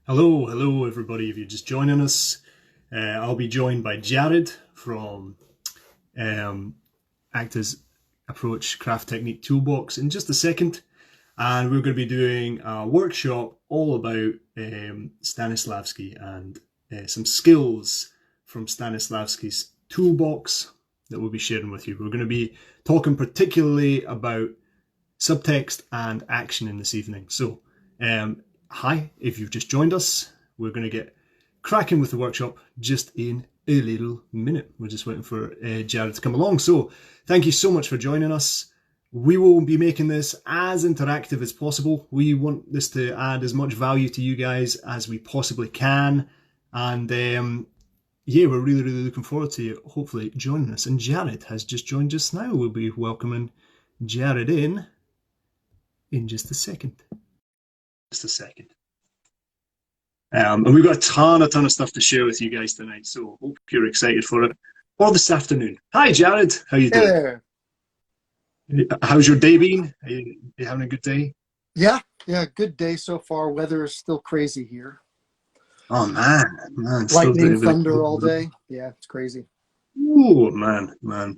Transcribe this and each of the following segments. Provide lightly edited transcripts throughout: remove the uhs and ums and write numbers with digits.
Hello everybody. If you're just joining us, I'll be joined by Jared from Actors Approach Craft Technique Toolbox in just a second. And we're going to be doing a workshop all about Stanislavski and some skills from Stanislavski's toolbox that we'll be sharing with you. We're going to be talking particularly about subtext and action in this evening. So, hi, if you've just joined us, we're going to get cracking with the workshop just in a little minute. We're just waiting for Jared to come along. So thank you so much for joining us. We will be making this as interactive as possible. We want this to add as much value to you guys as we possibly can. And yeah, we're really looking forward to you hopefully joining us. And Jared has just joined us now. We'll be welcoming Jared in just a second. And we've got a ton of stuff to share with you guys tonight, so hope you're excited for it. Or this afternoon. Hi, Jared. How you doing? Hey there. How's your day been? Are you having a good day? Yeah, good day so far. Weather is still crazy here. Oh, man. Lightning, thunder all day. Yeah, it's crazy. Oh, man.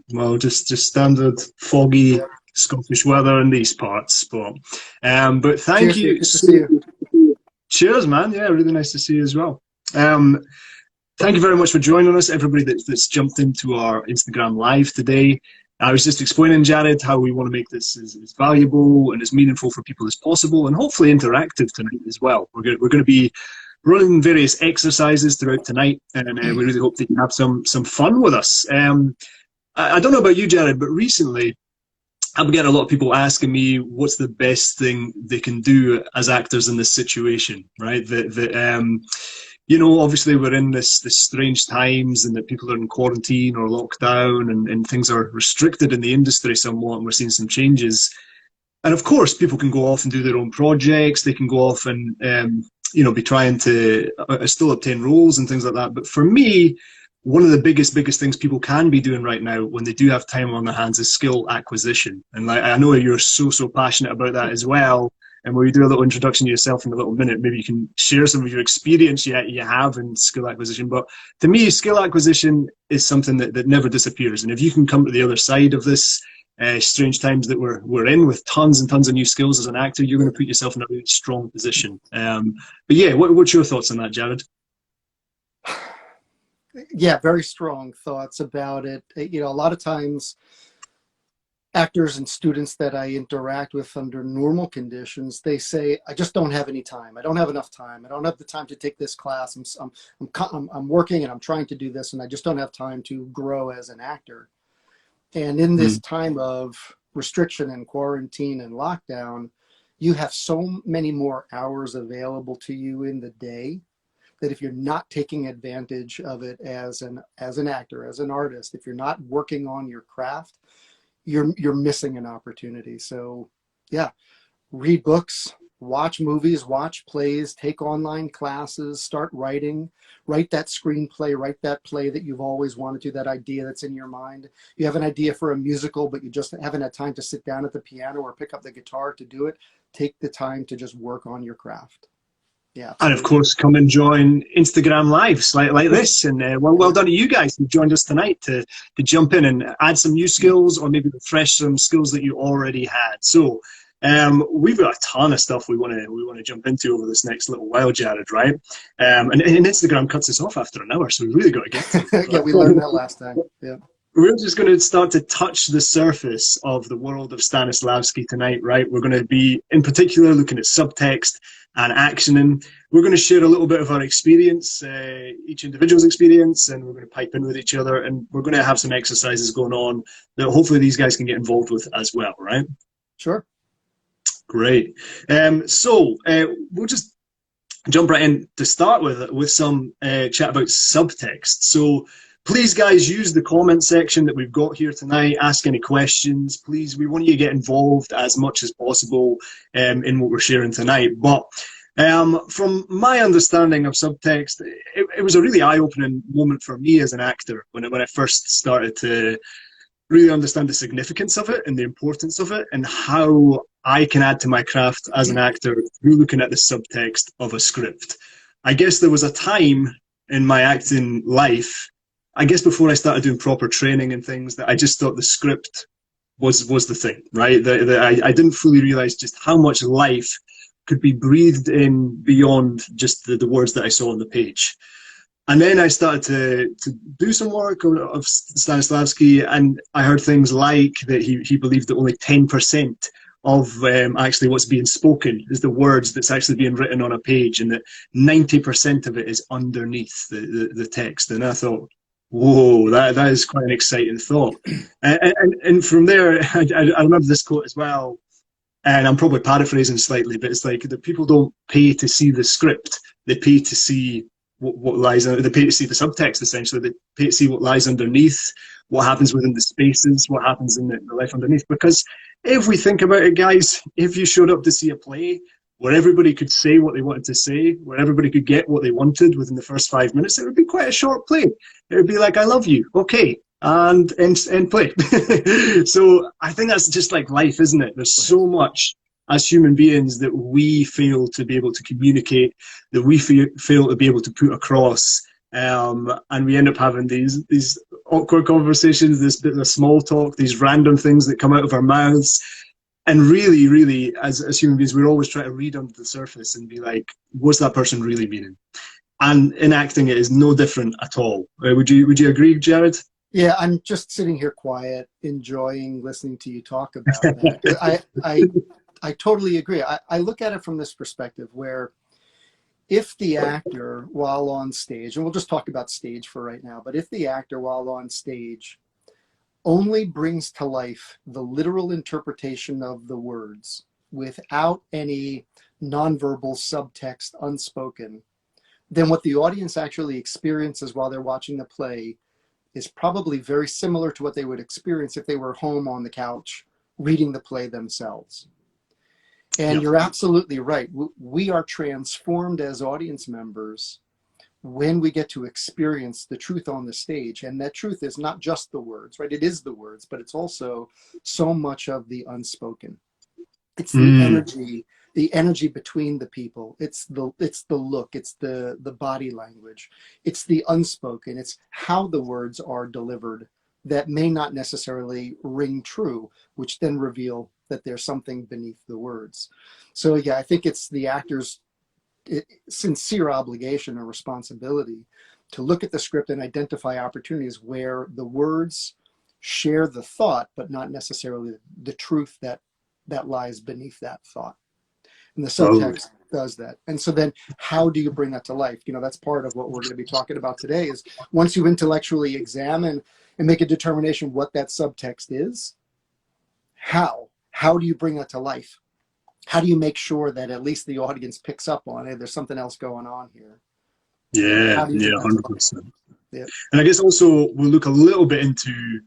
Well, just standard foggy Scottish weather in these parts. But thank Cheers, you. good to see you. Cheers, man. Yeah, really nice to see you as well. Thank you very much for joining us, everybody that's jumped into our Instagram Live today. I was just explaining, Jared, how we want to make this as valuable and as meaningful for people as possible, and hopefully interactive tonight as well. We're going to be running various exercises throughout tonight, and we really hope that you have some fun with us. I don't know about you, Jared, but recently I'm getting a lot of people asking me what's the best thing they can do as actors in this situation, right? You know, obviously we're in this strange times, and that people are in quarantine or lockdown, and things are restricted in the industry somewhat, and we're seeing some changes. And of course, people can go off and do their own projects. They can go off and you know, be trying to still obtain roles and things like that. But for me, one of the biggest things people can be doing right now when they do have time on their hands is skill acquisition. And like, I know you're so passionate about that as well. And when we do a little introduction to yourself in a little minute, maybe you can share some of your experience you have in skill acquisition. But to me, skill acquisition is something that never disappears. And if you can come to the other side of this strange times that we're in, with tons and tons of new skills as an actor, you're going to put yourself in a really strong position. But yeah, what's your thoughts on that, Jared? Yeah, very strong thoughts about it. You know, a lot of times actors and students that I interact with under normal conditions, they say, I just don't have any time. I don't have enough time. I don't have the time to take this class. I'm working and I'm trying to do this, and I just don't have time to grow as an actor. And in this time of restriction and quarantine and lockdown, you have so many more hours available to you in the day that if you're not taking advantage of it as an actor, as an artist, if you're not working on your craft, you're missing an opportunity. So yeah, read books, watch movies, watch plays, take online classes, start writing, write that screenplay, write that play that you've always wanted to, that idea that's in your mind. You have an idea for a musical, but you just haven't had time to sit down at the piano or pick up the guitar to do it. Take the time to just work on your craft. Yeah, and of course, come and join Instagram Lives like this. And well done to you guys who joined us tonight to jump in and add some new skills, or maybe refresh some skills that you already had. So we've got a ton of stuff we want to jump into over this next little while, Jared, right? And Instagram cuts us off after an hour, so we really got to get to it. Yeah, we learned that last time. Yeah. We're just going to start to touch the surface of the world of Stanislavski tonight, right? We're going to be, in particular, looking at subtext and actioning. We're going to share a little bit of our experience, each individual's experience, and we're going to pipe in with each other, and we're going to have some exercises going on that hopefully these guys can get involved with as well, right? Sure. Great. So we'll just jump right in to start with some chat about subtext. So please, guys, use the comment section that we've got here tonight. Ask any questions. Please, we want you to get involved as much as possible in what we're sharing tonight. But from my understanding of subtext, it was a really eye-opening moment for me as an actor when I first started to really understand the significance of it and the importance of it, and how I can add to my craft as an actor through looking at the subtext of a script. I guess there was a time in my acting life, I guess before I started doing proper training and things, that I just thought the script was the thing, right? I didn't fully realize just how much life could be breathed in beyond just the words that I saw on the page. And then I started to do some work of Stanislavski, and I heard things like that he believed that only 10% of actually what's being spoken is the words that's actually being written on a page, and that 90% of it is underneath the text. And I thought, whoa, that is quite an exciting thought. And from there, I remember this quote as well, and I'm probably paraphrasing slightly, but it's like that people don't pay to see the script, they pay to see what lies, they pay to see the subtext, essentially. They pay to see what lies underneath, what happens within the spaces, what happens in the life underneath. Because if we think about it, guys, if you showed up to see a play where everybody could say what they wanted to say, where everybody could get what they wanted within the first 5 minutes, it would be quite a short play. It would be like, I love you, okay, and play. So I think that's just like life, isn't it? There's so much as human beings that we fail to be able to communicate, that we fail to be able to put across, and we end up having these awkward conversations, this bit of small talk, these random things that come out of our mouths. And really, as human beings, we're always trying to read under the surface and be like, what's that person really meaning? And in acting, it is no different at all. Would you agree, Jared? Yeah, I'm just sitting here quiet, enjoying listening to you talk about that. I totally agree. I look at it from this perspective where if the actor, while on stage, and we'll just talk about stage for right now, but if the actor, while on stage, only brings to life the literal interpretation of the words without any nonverbal subtext unspoken, then what the audience actually experiences while they're watching the play is probably very similar to what they would experience if they were home on the couch reading the play themselves. And you're absolutely right. We are transformed as audience members when we get to experience the truth on the stage. And that truth is not just the words, right? It is the words, but it's also so much of the unspoken. It's the energy between the people. It's the look, it's the body language. It's the unspoken. It's how the words are delivered that may not necessarily ring true, which then reveal that there's something beneath the words. So yeah, I think it's the actor's sincere obligation or responsibility to look at the script and identify opportunities where the words share the thought, but not necessarily the truth that lies beneath that thought. And the subtext does that. And so then how do you bring that to life? You know, that's part of what we're going to be talking about today is once you intellectually examine and make a determination what that subtext is, how do you bring that to life? How do you make sure that at least the audience picks up on it? There's something else going on here. Yeah, 100%. Yeah. And I guess also we'll look a little bit into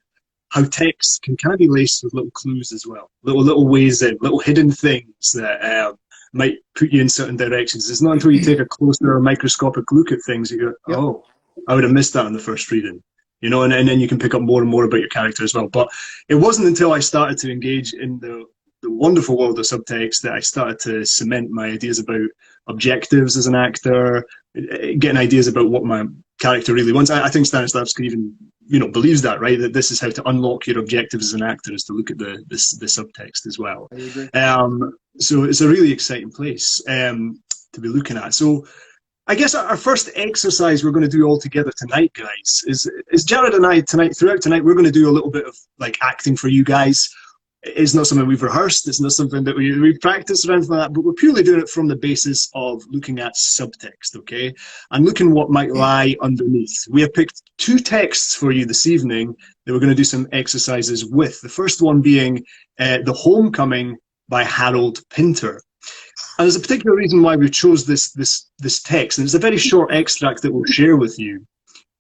how text can kind of be laced with little clues as well, little ways in, little hidden things that might put you in certain directions. It's not until you take a closer microscopic look at things you go, oh, I would have missed that in the first reading. You know, and then you can pick up more and more about your character as well. But it wasn't until I started to engage in the wonderful world of subtext that I started to cement my ideas about objectives as an actor, getting ideas about what my character really wants. I think Stanislavski even, you know, believes that, right? That this is how to unlock your objectives as an actor, is to look at the subtext as well. I agree. So it's a really exciting place to be looking at. So I guess our first exercise we're going to do all together tonight, guys, is Jared and I throughout tonight, we're going to do a little bit of like acting for you guys. It's not something we've rehearsed. It's not something that we've practiced or anything like that, but we're purely doing it from the basis of looking at subtext, okay? And looking what might lie underneath. We have picked 2 texts for you this evening that we're going to do some exercises with. The first one being The Homecoming by Harold Pinter. And there's a particular reason why we chose this text, and it's a very short extract that we'll share with you.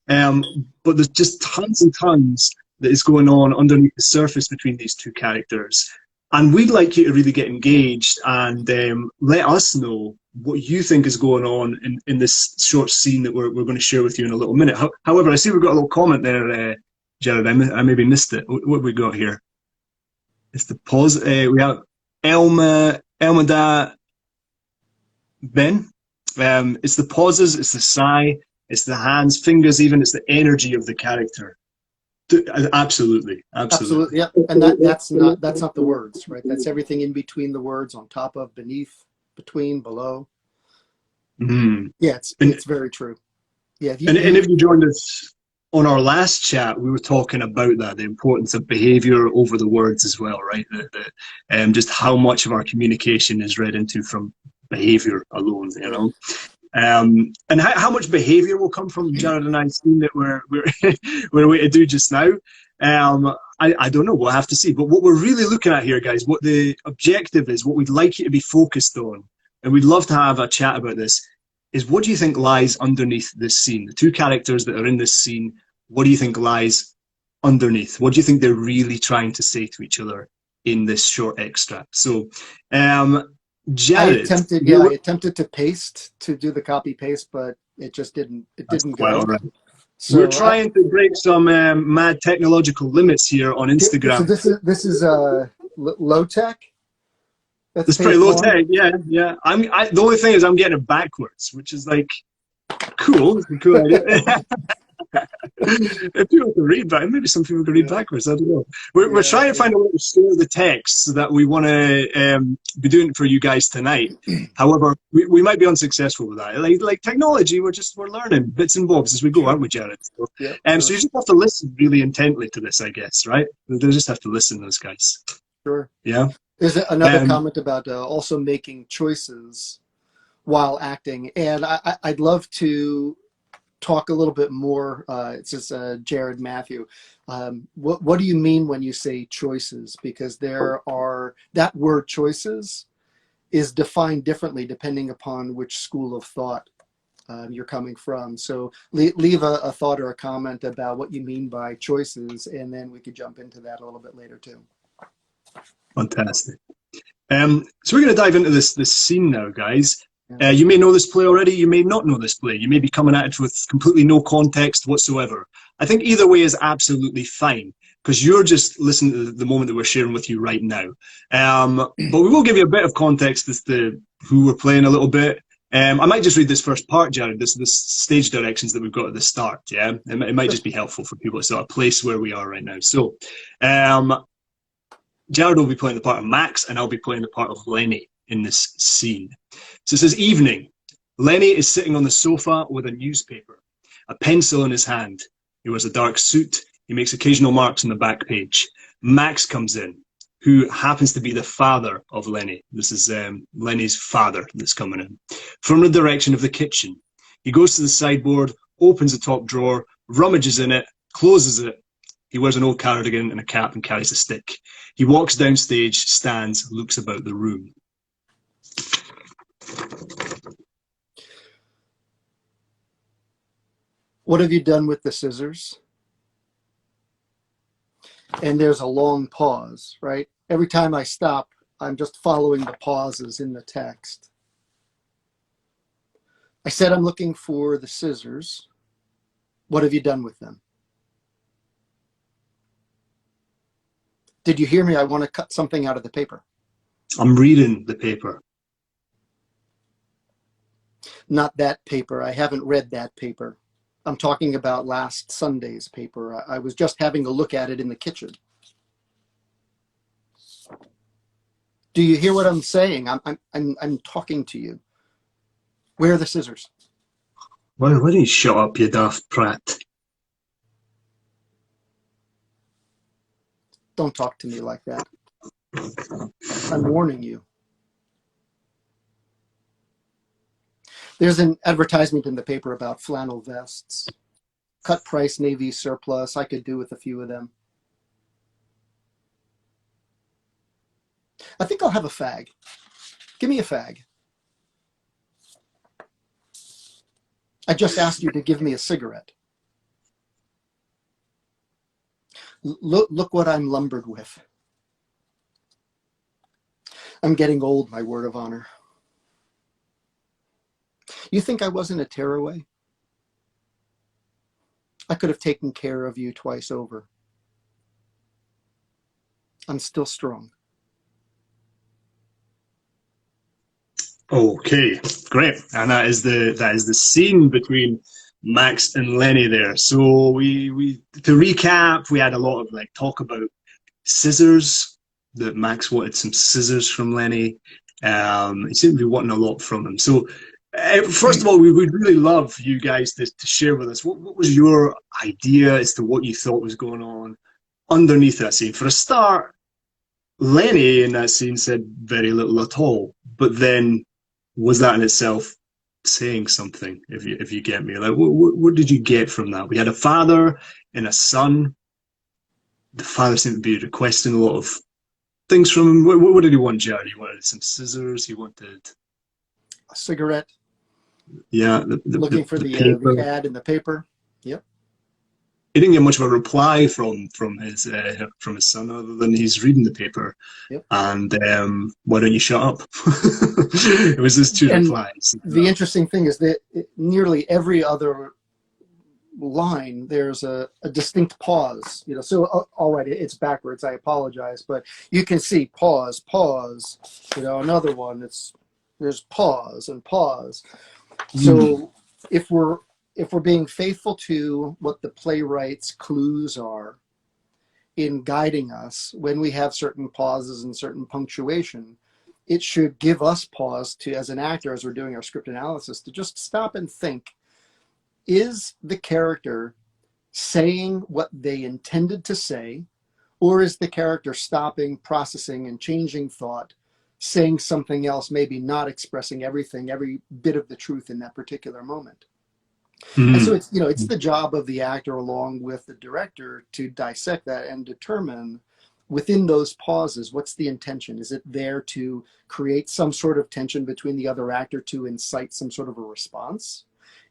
But there's just tons and tons that is going on underneath the surface between these 2 characters. And we'd like you to really get engaged and let us know what you think is going on in this short scene that we're going to share with you in a little minute. However, I see we've got a little comment there, Jared. I maybe missed it. What have we got here? It's the pause. We have Elma Da Ben. It's the pauses, it's the sigh, it's the hands, fingers even, it's the energy of the character. Absolutely, absolutely. Absolutely. Yep. And that's not the words, right? That's everything in between the words, on top of, beneath, between, below. Mm. Yeah, it's very true. Yeah. And if you joined us on our last chat, we were talking about that, the importance of behavior over the words as well, right? Just how much of our communication is read into from behavior alone, you know? And how much behavior will come from Jared and I's scene that we're away to do just now. I don't know. We'll have to see. But what we're really looking at here, guys, what the objective is, what we'd like you to be focused on, and we'd love to have a chat about this, is what do you think lies underneath this scene? The two characters that are in this scene, what do you think lies underneath? What do you think they're really trying to say to each other in this short extract? So, Jared, I attempted to do the copy paste, but it just didn't go. Right. So we're trying to break some mad technological limits here on Instagram. So this is low tech. It's pretty low tech, yeah. The only thing is I'm getting it backwards, which is like cool. It's a cool idea. If people can read back, maybe some people can read backwards. I don't know. We're trying to find a way to store the text so that we want to be doing it for you guys tonight. However, we might be unsuccessful with that. Like technology, we're learning bits and bobs as we go, aren't we, Jared? So, sure. So you just have to listen really intently to this, I guess, right? They just have to listen, those guys. Sure. Yeah. There's another comment about also making choices while acting, and I'd love to talk a little bit more. It says Jared Matthew. What do you mean when you say choices? Because that word choices is defined differently depending upon which school of thought you're coming from. So leave a thought or a comment about what you mean by choices, and then we could jump into that a little bit later too. Fantastic. So we're going to dive into this scene now, guys. You may know this play already. You may not know this play. You may be coming at it with completely no context whatsoever. I think either way is absolutely fine because you're just listening to the moment that we're sharing with you right now. But we will give you a bit of context as to who we're playing a little bit. I might just read this first part, Jared, this stage directions that we've got at the start, yeah? It might just be helpful for people to sort of place where we are right now. So, Jared will be playing the part of Max, and I'll be playing the part of Lenny in this scene. So it says, evening. Lenny is sitting on the sofa with a newspaper, a pencil in his hand. He wears a dark suit. He makes occasional marks on the back page. Max comes in, who happens to be the father of Lenny. This is Lenny's father that's coming in. From the direction of the kitchen. He goes to the sideboard, opens the top drawer, rummages in it, closes it. He wears an old cardigan and a cap and carries a stick. He walks downstage, stands, looks about the room. What have you done with the scissors? And there's a long pause, right? Every time I stop, I'm just following the pauses in the text. I said I'm looking for the scissors. What have you done with them? Did you hear me? I want to cut something out of the paper. I'm reading the paper. Not that paper. I haven't read that paper. I'm talking about last Sunday's paper. I was just having a look at it in the kitchen. Do you hear what I'm saying? I'm talking to you. Where are the scissors? Why don't you shut up, you daft prat? Don't talk to me like that. I'm warning you. There's an advertisement in the paper about flannel vests. Cut price Navy surplus. I could do with a few of them. I think I'll have a fag. Give me a fag. I just asked you to give me a cigarette. Look what I'm lumbered with. I'm getting old, my word of honor. You think I wasn't a tearaway? I could have taken care of you twice over. I'm still strong. Okay, great. And that is the scene between Max and Lenny there. So we to recap, we had a lot of like talk about scissors, that Max wanted some scissors from Lenny. He seemed to be wanting a lot from him. So first of all, we would really love you guys to share with us what was your idea as to what you thought was going on underneath that scene. For a start, Lenny in that scene said very little at all, but then was that in itself saying something? If you get me, like what did you get from that? We had a father and a son. The father seemed to be requesting a lot of things from him. What did he want, Jared? He wanted some scissors. He wanted A cigarette. yeah, Looking for the ad in the paper. Yep. He didn't get much of a reply from his son, other than he's reading the paper. Yep. And why don't you shut up? It was his two replies. The interesting thing is that nearly every other line there's a distinct pause. So all right, it's backwards. I apologize, but you can see pause. Another one. There's pause and pause. So if we're being faithful to what the playwright's clues are in guiding us when we have certain pauses and certain punctuation, it should give us pause to, as an actor, as we're doing our script analysis, to just stop and think, is the character saying what they intended to say, or is the character stopping, processing, and changing thought, saying something else, maybe not expressing everything, every bit of the truth in that particular moment? And so it's the job of the actor along with the director to dissect that and determine within those pauses, what's the intention? Is it there to create some sort of tension between the other actor to incite some sort of a response?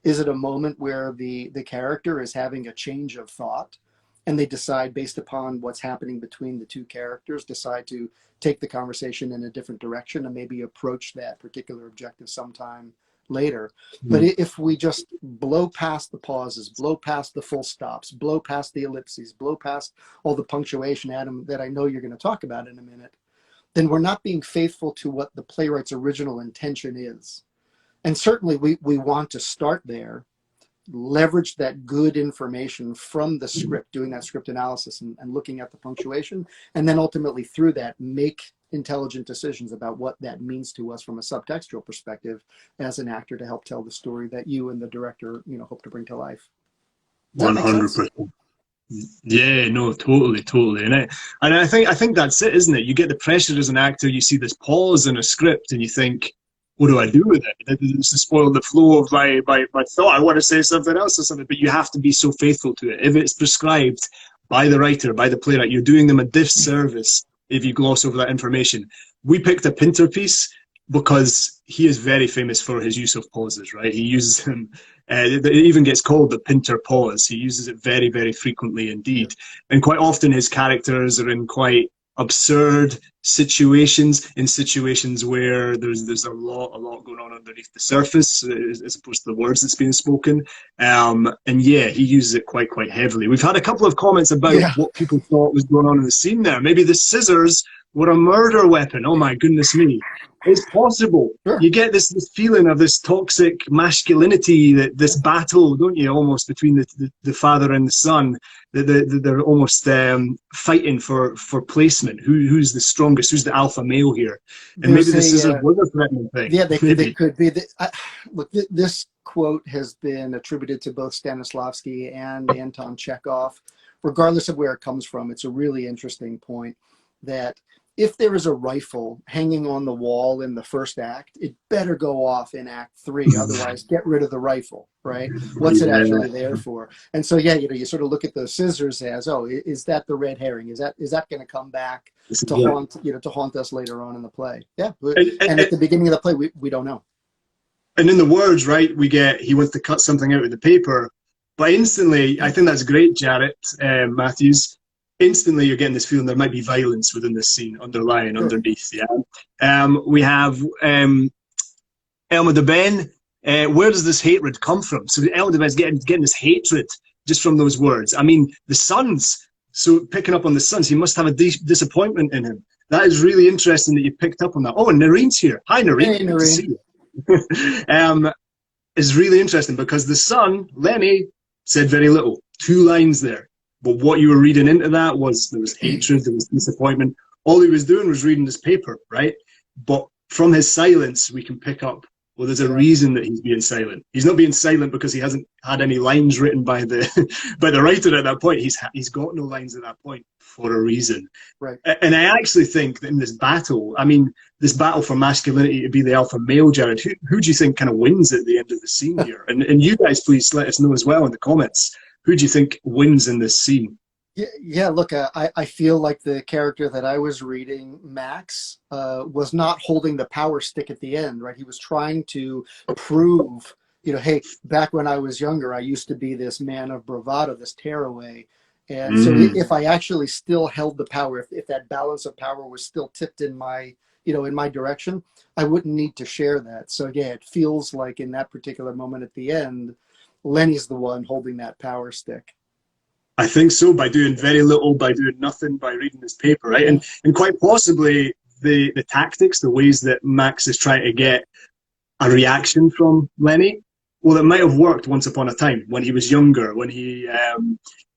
Is it a moment where the character is having a change of thought and they decide, based upon what's happening between the two characters, decide to take the conversation in a different direction and maybe approach that particular objective sometime later? But if we just blow past the pauses, blow past the full stops, blow past the ellipses, blow past all the punctuation, Adam, that I know you're going to talk about in a minute, then we're not being faithful to what the playwright's original intention is. And certainly we want to start there, leverage that good information from the script, doing that script analysis and looking at the punctuation, and then ultimately through that make intelligent decisions about what that means to us from a subtextual perspective as an actor to help tell the story that you and the director, hope to bring to life. 100%. Yeah, no, totally. And I think that's it, isn't it? You get the pressure as an actor, you see this pause in a script and you think, what do I do with it? It's to spoil the flow of my thought. I want to say something else or something, but you have to be so faithful to it. If it's prescribed by the writer, by the playwright, you're doing them a disservice if you gloss over that information. We picked a Pinter piece because he is very famous for his use of pauses, right? He uses them, it even gets called the Pinter pause. He uses it very, very frequently indeed. And quite often his characters are in quite absurd situations, in situations where there's a lot going on underneath the surface as opposed to the words that's being spoken. And yeah, he uses it quite heavily. We've had a couple of comments about what people thought was going on in the scene there. Maybe the scissors were a murder weapon. Oh my goodness me. It's possible. Sure. You get this feeling of this toxic masculinity, this battle, don't you, almost between the father and the son. They're almost fighting for placement. Who's the strongest? Who's the alpha male here? And maybe the scissors were a threatening thing. Yeah, they could be. Look, this quote has been attributed to both Stanislavski and Anton Chekhov. Regardless of where it comes from, it's a really interesting point that if there is a rifle hanging on the wall in the first act, it better go off in Act 3. Otherwise, get rid of the rifle, right? What's it actually there for? And so, yeah, you sort of look at those scissors as, oh, is that the red herring? Is that going to come back to haunt us later on in the play? Yeah. And at the beginning of the play, we don't know. And in the words, right, we get, he wants to cut something out of the paper, but instantly, I think that's great, Jarrett Matthews. Instantly, you're getting this feeling there might be violence within this scene, underlying, underneath. Yeah. We have Elma de Ben. Where does this hatred come from? So Elma de Ben's getting this hatred just from those words. I mean, the sons. So picking up on the sons, he must have a disappointment in him. That is really interesting that you picked up on that. Oh, and Noreen's here. Hi, Noreen. Hey, Noreen. Good to see you. is really interesting because the son, Lenny, said very little. 2 lines there. But what you were reading into that was there was hatred, there was disappointment. All he was doing was reading his paper, right? But from his silence, we can pick up, well, there's a reason that he's being silent. He's not being silent because he hasn't had any lines written by the by the writer at that point. He's got no lines at that point for a reason. Right. And I actually think that in this battle, I mean, this battle for masculinity to be the alpha male, Jared, who do you think kind of wins at the end of the scene here? And you guys, please let us know as well in the comments. Who do you think wins in this scene? Yeah, look, I feel like the character that I was reading, Max, was not holding the power stick at the end, right? He was trying to prove, you know, hey, back when I was younger, I used to be this man of bravado, this tearaway. And so if I actually still held the power, if that balance of power was still tipped in my, you know, in my direction, I wouldn't need to share that. So yeah, it feels like in that particular moment at the end, Lenny's the one holding that power stick. I think so, by doing very little, by doing nothing, by reading his paper, right? And quite possibly the tactics, the ways that Max is trying to get a reaction from Lenny, well, it might have worked once upon a time when he was younger, when he,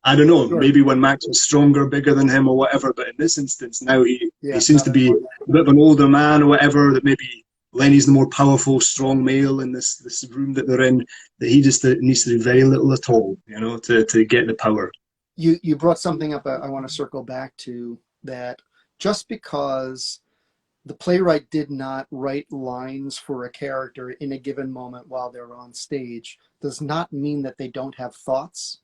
I don't know, maybe when Max was stronger, bigger than him or whatever, but in this instance, now he seems to be a bit of an older man or whatever, that maybe Lenny's the more powerful, strong male in this room that they're in, that he just needs to do very little at all, you know, to get the power. You brought something up I want to circle back to, that just because the playwright did not write lines for a character in a given moment while they're on stage does not mean that they don't have thoughts,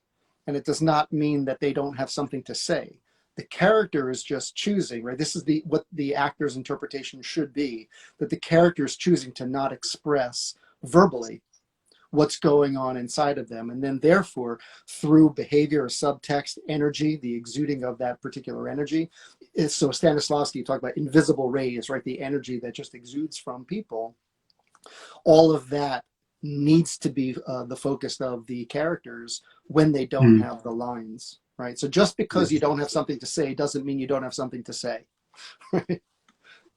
and it does not mean that they don't have something to say. The character is just choosing, right? This is what the actor's interpretation should be, that the character is choosing to not express verbally what's going on inside of them. And then therefore, through behavior or subtext, energy, the exuding of that particular energy. So Stanislavski talked about invisible rays, right? The energy that just exudes from people. All of that needs to be the focus of the characters when they don't have the lines, right? So just because you don't have something to say doesn't mean you don't have something to say.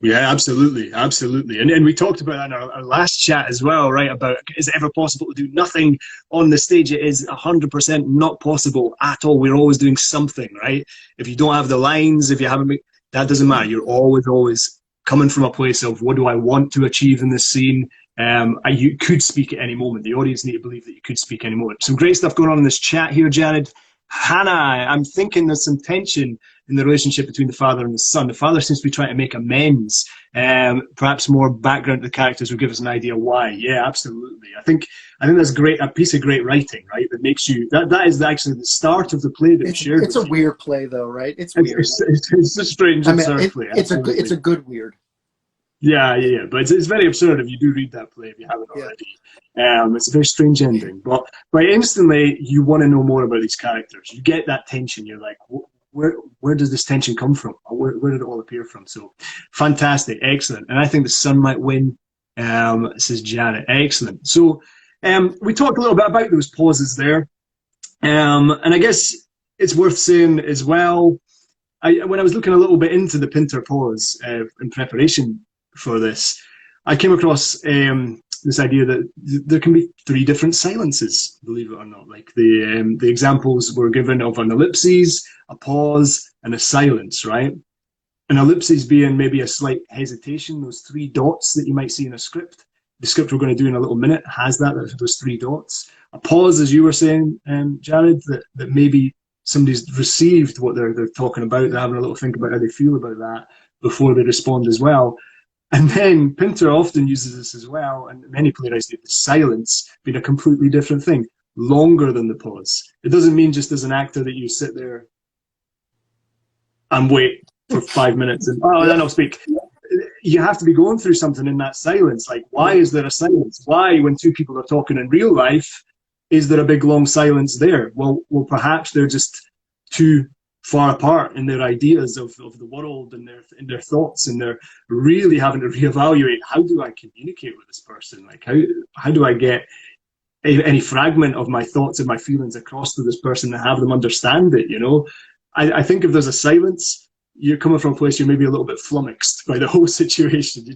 Yeah, absolutely, absolutely. And we talked about that in our last chat as well, right? About, is it ever possible to do nothing on the stage? It is 100% not possible at all. We're always doing something, right? If you don't have the lines, if you haven't, that doesn't matter. You're always coming from a place of, what do I want to achieve in this scene? You could speak at any moment. The audience need to believe that you could speak any moment. Some great stuff going on in this chat here, Jared. Hannah, I'm thinking there's some tension in the relationship between the father and the son. The father seems to be trying to make amends. Perhaps more background to the characters will give us an idea why. Yeah, absolutely. I think that's great. A piece of great writing, right? That makes you. That is actually the start of the play that we shared. It's a weird play, though, right? It's weird. It's a strange, absurd play. It's a good weird. Yeah. But it's very absurd if you do read that play, if you haven't already. It's a very strange ending. But instantly, you want to know more about these characters. You get that tension. You're like, where does this tension come from? Where did it all appear from? So, fantastic. Excellent. And I think the son might win, says Janet. Excellent. So, we talked a little bit about those pauses there. And I guess it's worth saying as well, when I was looking a little bit into the Pinter pause in preparation for this, I came across this idea that there can be 3 different silences, believe it or not. Like the examples were given of an ellipsis, a pause, and a silence, right? An ellipsis being maybe a slight hesitation, those 3 dots that you might see in a script. The script we're going to do in a little minute has those 3 dots. A pause, as you were saying, Jared, that maybe somebody's received what they're talking about, they're having a little think about how they feel about that before they respond as well. And then Pinter often uses this as well, and many playwrights do, the silence being a completely different thing, longer than the pause. It doesn't mean just as an actor that you sit there and wait for 5 minutes and, then I'll speak. You have to be going through something in that silence. Like, why is there a silence? Why, when 2 people are talking in real life, is there a big long silence there? Well, perhaps they're just too far apart in their ideas of the world and their thoughts, and they're really having to reevaluate, how do I communicate with this person? Like, how do I get any fragment of my thoughts and my feelings across to this person and have them understand it, you know? I think if there's a silence, you're coming from a place you're maybe a little bit flummoxed by the whole situation.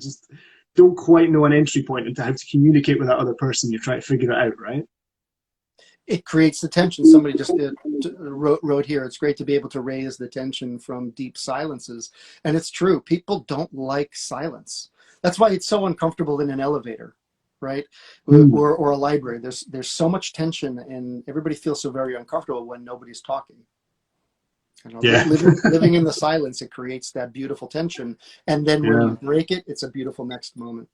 don't quite know an entry point into how to communicate with that other person, you try to figure it out, right? It creates the tension. Somebody just wrote here, it's great to be able to raise the tension from deep silences. And it's true. People don't like silence. That's why it's so uncomfortable in an elevator, right? Or a library. There's so much tension, and everybody feels so very uncomfortable when nobody's talking. You know, yeah. living in the silence, it creates that beautiful tension. And then when you break it, it's a beautiful next moment.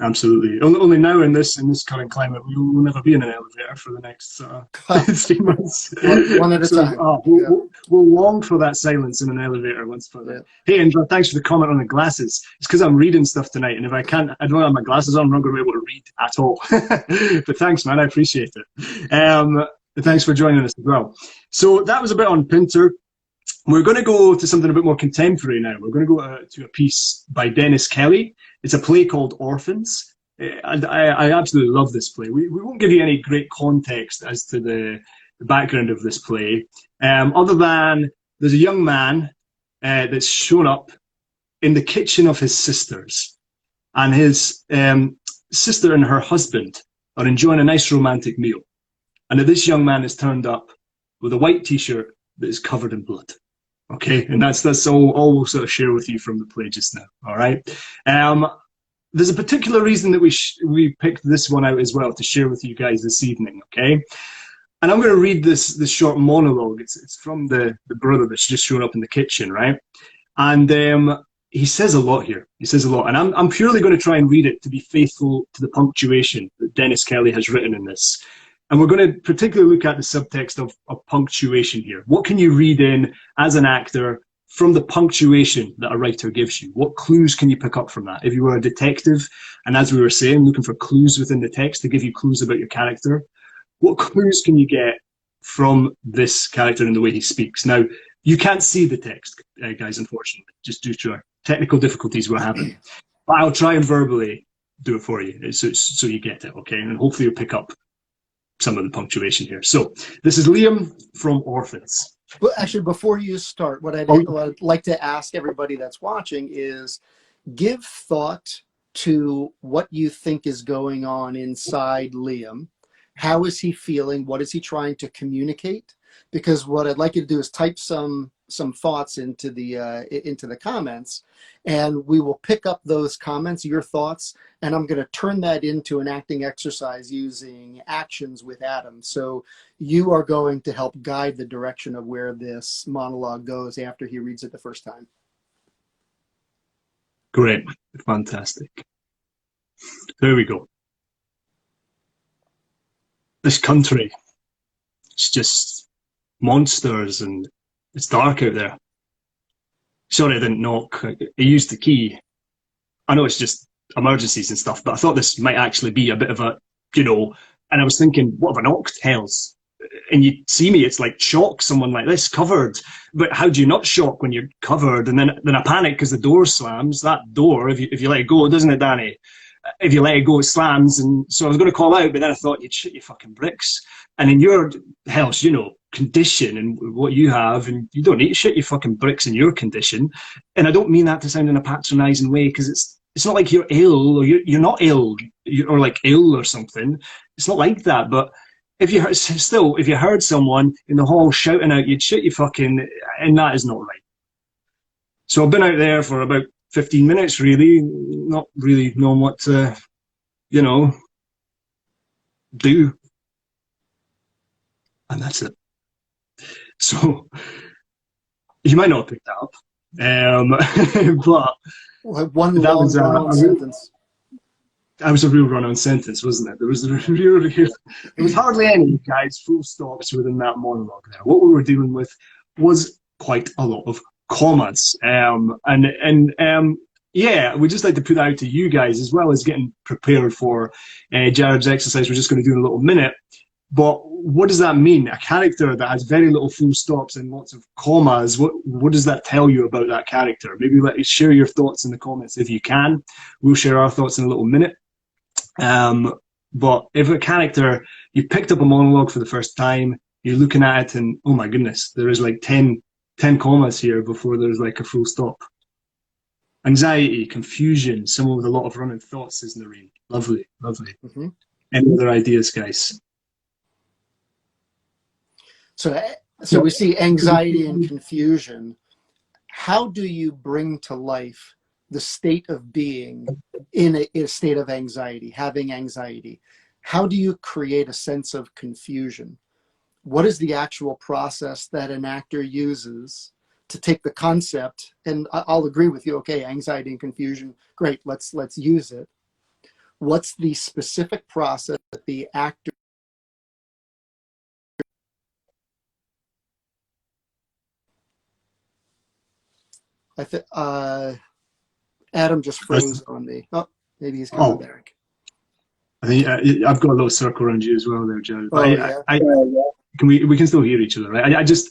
Absolutely. Only now in this current climate, we will never be in an elevator for the next 3 months. One at a time. We'll long for that silence in an elevator once further. Yeah. Hey, Andrew, thanks for the comment on the glasses. It's because I'm reading stuff tonight, and if I don't have my glasses on, I'm not going to be able to read at all. But thanks, man. I appreciate it. Thanks for joining us as well. So that was a bit on Pinter. We're going to go to something a bit more contemporary now. We're going to go to a piece by Dennis Kelly. It's a play called Orphans. And I absolutely love this play. We won't give you any great context as to the background of this play, other than there's a young man that's shown up in the kitchen of his sisters. And his sister and her husband are enjoying a nice romantic meal. And this young man is turned up with a white T-shirt that is covered in blood. Okay, and that's all we'll sort of share with you from the play just now. All right. There's a particular reason that we picked this one out as well to share with you guys this evening. Okay, and I'm going to read this short monologue. It's from the brother that's just shown up in the kitchen, right? And he says a lot here. He says a lot, and I'm purely going to try and read it to be faithful to the punctuation that Dennis Kelly has written in this. And we're going to particularly look at the subtext of punctuation here. What can you read in as an actor from the punctuation that a writer gives you? What clues can you pick up from that? If you were a detective, and as we were saying, looking for clues within the text to give you clues about your character, what clues can you get from this character and the way he speaks? Now, you can't see the text, guys, unfortunately, just due to our technical difficulties we're having. But I'll try and verbally do it for you so you get it, okay? And hopefully you'll pick up some of the punctuation here. So this is Liam from Orphans. Well, actually, before you start, what I'd like to ask everybody that's watching is give thought to what you think is going on inside Liam. How is he feeling? What is he trying to communicate? Because what I'd like you to do is type some thoughts into the comments, and we will pick up those comments, your thoughts, and I'm going to turn that into an acting exercise using actions with Adam. So you are going to help guide the direction of where this monologue goes after he reads it the first time. Great. Fantastic. There we go. This country, it's just monsters and it's dark out there. Sorry I didn't knock. I used the key. I know it's just emergencies and stuff, but I thought this might actually be a bit of a, and I was thinking, what if I knocked? Hells. And you see me, it's like shock, someone like this, covered. But how do you not shock when you're covered? And then I panic because the door slams. That door, if you let it go, doesn't it, Danny? If you let it go, it slams. And so I was going to call out, but then I thought, you'd shit your fucking bricks. And in your health, condition and what you have, and you don't need to shit your fucking bricks in your condition. And I don't mean that to sound in a patronizing way, because it's not like you're ill or you're not ill or like ill or something. It's not like that. But if you heard someone in the hall shouting out, you'd shit your fucking, and that is not right. So I've been out there for about 15 minutes, really, not really knowing what to, do. And that's it. So you might not pick that up, but one run-on sentence. That was a real run-on sentence, wasn't it? There was there was hardly any, guys, full stops within that monologue there. What we were dealing with was quite a lot of commas, yeah, we'd just like to put that out to you guys as well as getting prepared for Jared's exercise we're just going to do in a little minute. But what does that mean? A character that has very little full stops and lots of commas, what does that tell you about that character? Maybe share your thoughts in the comments if you can. We'll share our thoughts in a little minute. But if a character, you picked up a monologue for the first time, you're looking at it and, oh my goodness, there is like 10 commas here before there's like a full stop. Anxiety, confusion, someone with a lot of running thoughts is Noreen. Lovely, lovely. Mm-hmm. Any other ideas, guys? So we see anxiety and confusion. How do you bring to life the state of being in a state of anxiety, having anxiety? How do you create a sense of confusion? What is the actual process that an actor uses to take the concept? And I'll agree with you. Okay, anxiety and confusion, great. Let's use it. What's the specific process that the actor? I think Adam just froze on me. Oh, maybe he's coming back. I think I've got a little circle around you as well there, Jared. Oh, yeah. We can still hear each other, right? I just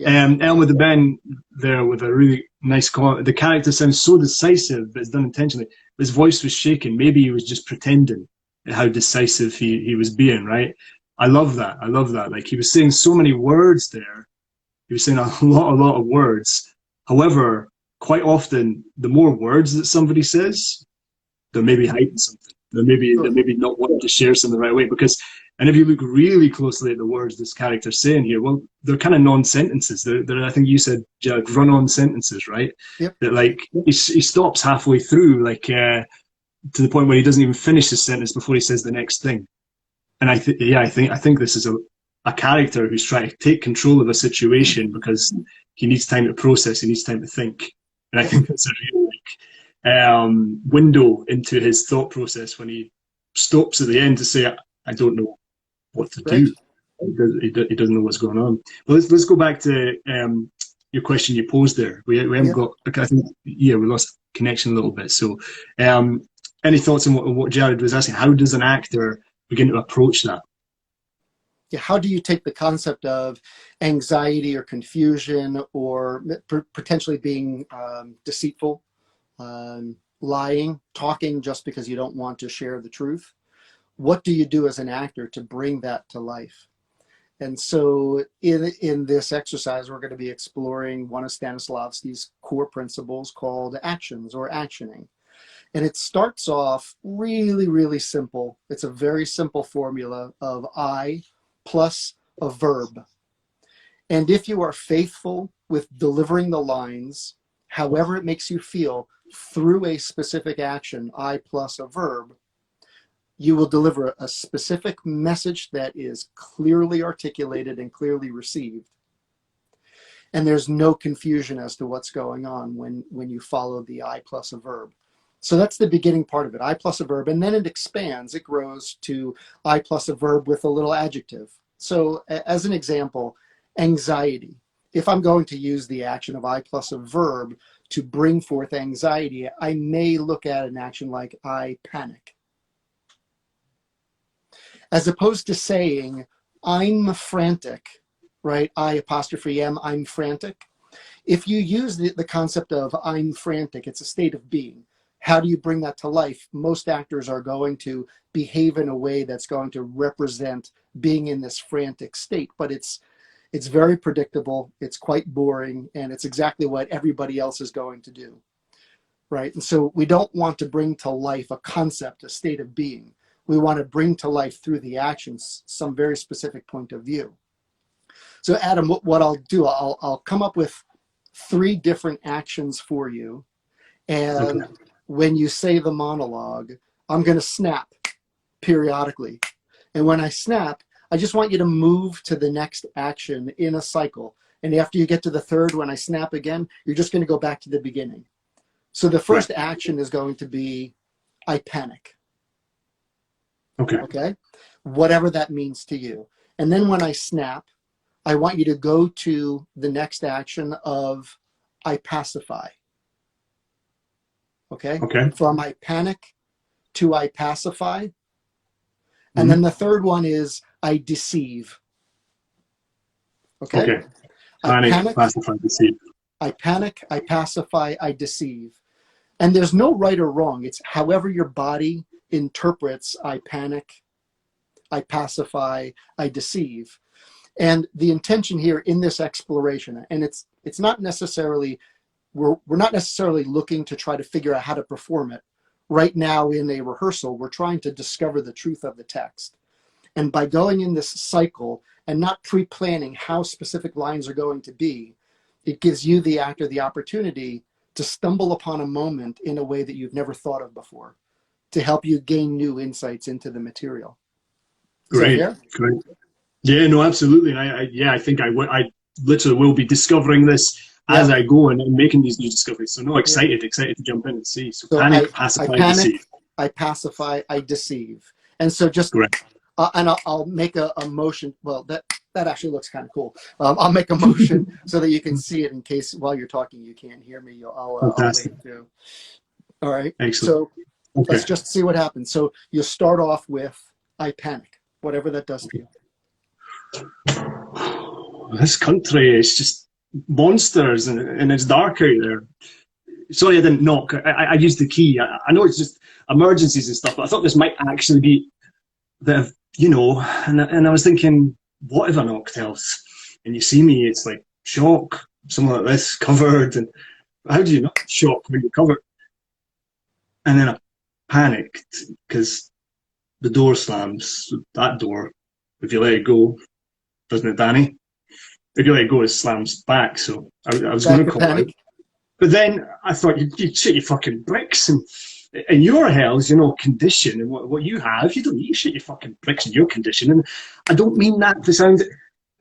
Elmer the Ben there with a really nice comment. The character sounds so decisive, but it's done intentionally. His voice was shaking. Maybe he was just pretending how decisive he was being, right? I love that. I love that. Like, he was saying so many words there. He was saying a lot of words. However, quite often, the more words that somebody says, they're maybe hiding something. They're maybe not wanting to share something the right way. And if you look really closely at the words this character's saying here, well, they're kind of non-sentences. They're I think you said, Jared, run-on sentences, right? Yep. That, like, he stops halfway through, like, to the point where he doesn't even finish his sentence before he says the next thing. And I think this is a character who's trying to take control of a situation because he needs time to process, he needs time to think. And I think that's a real window into his thought process when he stops at the end to say, I don't know what to do. He doesn't know what's going on. Well, let's go back to your question you posed there. We haven't got, I think, we lost connection a little bit. So any thoughts on what Jared was asking? How does an actor begin to approach that? Yeah, how do you take the concept of anxiety or confusion or potentially being deceitful, lying, talking just because you don't want to share the truth? What do you do as an actor to bring that to life? And so in this exercise, we're going to be exploring one of Stanislavski's core principles called actions or actioning. And it starts off really, really simple. It's a very simple formula of I plus a verb. And if you are faithful with delivering the lines, however it makes you feel, through a specific action, I plus a verb, you will deliver a specific message that is clearly articulated and clearly received. And there's no confusion as to what's going on when you follow the I plus a verb. So that's the beginning part of it, I plus a verb, and then it expands, it grows to I plus a verb with a little adjective. So as an example, anxiety. If I'm going to use the action of I plus a verb to bring forth anxiety, I may look at an action like I panic. As opposed to saying, I'm frantic, right? I apostrophe M, I'm frantic. If you use the concept of I'm frantic, it's a state of being. How do you bring that to life? Most actors are going to behave in a way that's going to represent being in this frantic state, but it's very predictable, it's quite boring, and it's exactly what everybody else is going to do, right? And so we don't want to bring to life a concept, a state of being. We want to bring to life through the actions some very specific point of view. So Adam, what I'll do, I'll come up with 3 different actions for you, and when you say the monologue, I'm going to snap periodically. And when I snap, I just want you to move to the next action in a cycle. And after you get to the 3rd, when I snap again, you're just going to go back to the beginning. So the first action is going to be, I panic. Okay? Whatever that means to you. And then when I snap, I want you to go to the next action of, I pacify. Okay? From I panic to I pacify. And then the 3rd one is I deceive. Okay? Panic, pacify, deceive. I panic, I pacify, I deceive. And there's no right or wrong. It's however your body interprets I panic, I pacify, I deceive. And the intention here in this exploration, and it's not necessarily we're not necessarily looking to try to figure out how to perform it. Right now in a rehearsal, we're trying to discover the truth of the text. And by going in this cycle and not pre-planning how specific lines are going to be, it gives you, the actor, the opportunity to stumble upon a moment in a way that you've never thought of before, to help you gain new insights into the material. Great, great. Yeah, no, absolutely. And I think I literally will be discovering this as I go and making these new discoveries. So no, excited to jump in and see. So panic, pacify, deceive. I pacify, I deceive. And so just, and I'll make a motion. Well, that actually looks kind of cool. I'll make a motion so that you can see it in case while you're talking you can't hear me. I'll wait too. All right. Excellent. So let's just see what happens. So you'll start off with, I panic, whatever that does to you. This country is just monsters, and it's dark out there. Sorry, I didn't knock. I used the key. I know it's just emergencies and stuff, but I thought this might actually be the, you know, and I was thinking, what if I knocked else? And you see me, it's like shock, something like this, covered, and how do you not shock when you're covered? And then I panicked because the door slams. That door, if you let it go, doesn't it, Danny? If you let it go, it slams back. So I was going to call out. But then I thought, you'd shit your fucking bricks. And in your hell's, you know, condition and what you have, you don't need to shit your fucking bricks in your condition. And I don't mean that to sound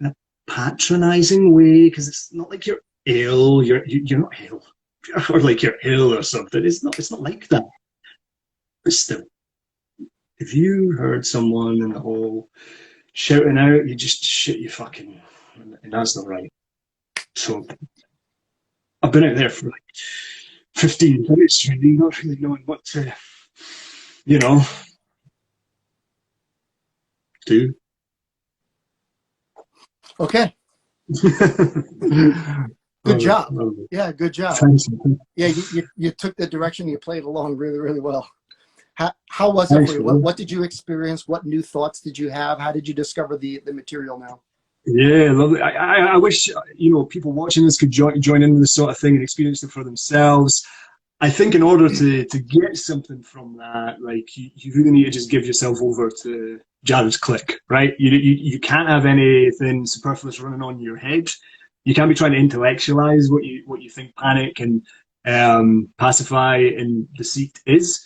in a patronising way, because it's not like you're ill. You're not ill. Or like you're ill or something. It's not like that. But still, if you heard someone in the hall shouting out, you just shit your fucking, and that's not right. So I've been out there for like 15 minutes, really, not really knowing what to, you know, do. Okay. Good job. Yeah, good job. Yeah, you took the direction, you played along really, really well. How was it for you? What did you experience? What new thoughts did you have? How did you discover the material now? Yeah, lovely. I wish, you know, people watching this could join into this sort of thing and experience it for themselves. I think in order to get something from that, like you really need to just give yourself over to Jared's click, right? You can't have anything superfluous running on in your head. You can't be trying to intellectualize what you think panic and pacify and deceit is.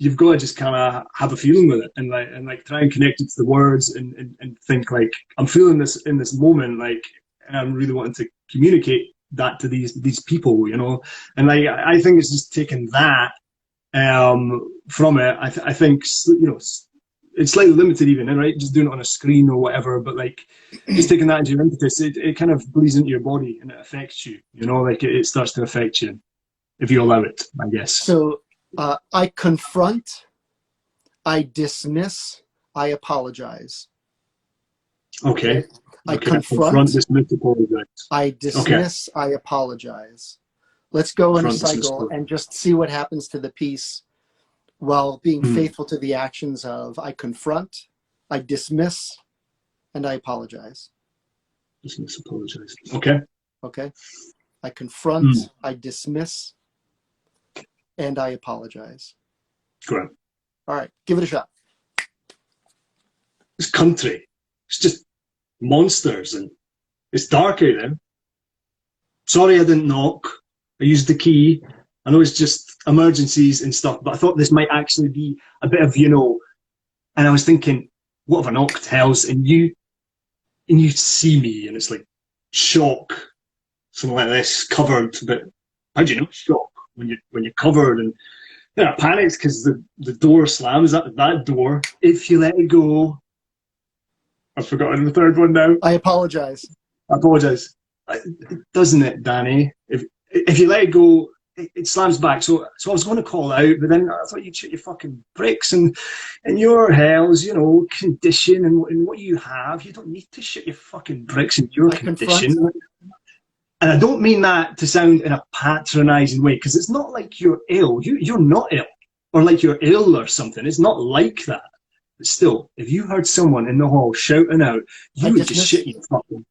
You've got to just kind of have a feeling with it and like try and connect it to the words and think like, I'm feeling this in this moment, like, and I'm really wanting to communicate that to these people, you know. And like I think it's just taking that from it. I think, you know, it's slightly limited even, right? Just doing it on a screen or whatever, but like just taking that into your impetus, it kind of bleeds into your body and it affects you, you know, like it starts to affect you if you allow it, I guess. So I confront, I dismiss, I apologize. Okay. I confront, dismiss, apologize. I dismiss, I apologize. Let's go in a cycle and just see what happens to the piece while being faithful to the actions of I confront, I dismiss, and I apologize. Dismiss, apologize. Okay. Okay. I confront, I dismiss, and I apologize. Great. All right, give it a shot. This country, it's just monsters and it's dark out there. Sorry I didn't knock. I used the key. I know it's just emergencies and stuff, but I thought this might actually be a bit of, you know, and I was thinking, what if I knocked hells and you see me and it's like shock, something like this, covered, but how do you know shock? When you're covered and then I panicked because the door slams that door. If you let it go, I've forgotten the third one now. I apologize. I apologize. Doesn't it, Danny? If you let it go, it slams back. So I was going to call out, but then I thought you'd shit your fucking bricks and your hell's, you know, condition and what you have. You don't need to shit your fucking bricks in your condition. And I don't mean that to sound in a patronising way, because it's not like you're ill. You're not ill, or like you're ill or something. It's not like that. But still, if you heard someone in the hall shouting out, you would just shit your fucking.